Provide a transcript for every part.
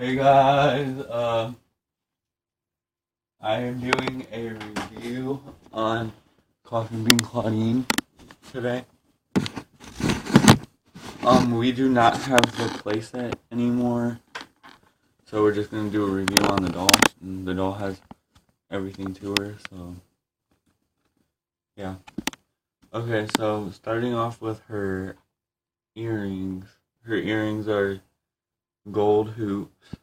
Hey guys, I am doing a review on Coffin being Clawdeen today. We do not have the playset anymore, so we're just gonna do a review on the doll. And the doll has everything to her, so yeah. Okay, so starting off with her earrings. Her earrings are gold hoops.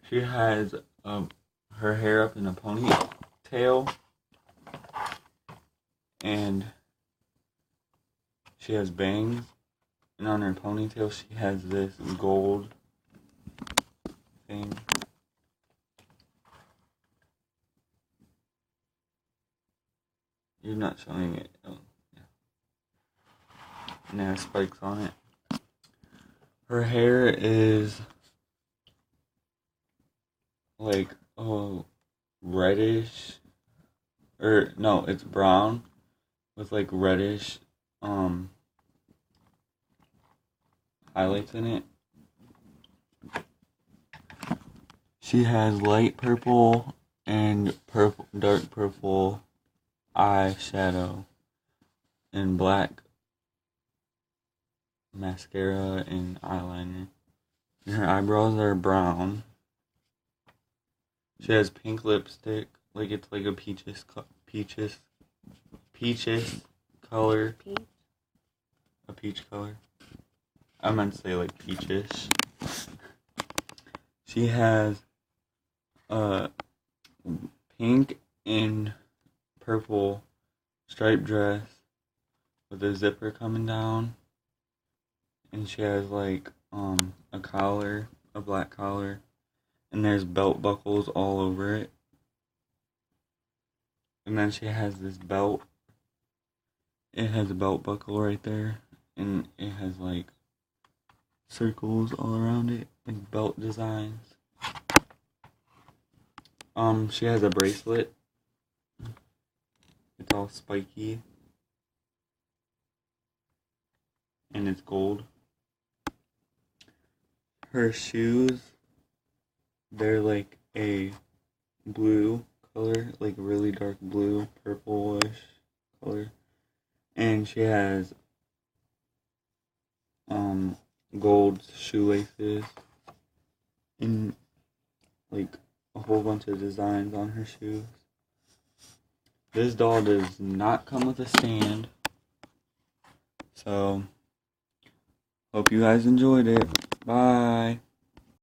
She has her hair up in a ponytail, and she has bangs, and on her ponytail she has this gold thing. You're not showing it. Oh, yeah. And it has spikes on it. Her hair is like reddish, or no, it's brown with like reddish highlights in it. She has light purple and dark purple eyeshadow and black mascara and eyeliner. And her eyebrows are brown. She has pink lipstick, like it's like a peaches color. Peach? A peach color. I meant to say like peaches. She has a pink and purple striped dress with a zipper coming down, and she has like a collar, a black collar, and there's belt buckles all over it. And then she has this belt. It has a belt buckle right there, and it has like circles all around it, like belt designs. She has a bracelet. It's all spiky, and it's gold. Her shoes, they're like a blue color, like really dark blue, purplish color. And she has gold shoelaces and like a whole bunch of designs on her shoes. This doll does not come with a stand, so hope you guys enjoyed it. Bye.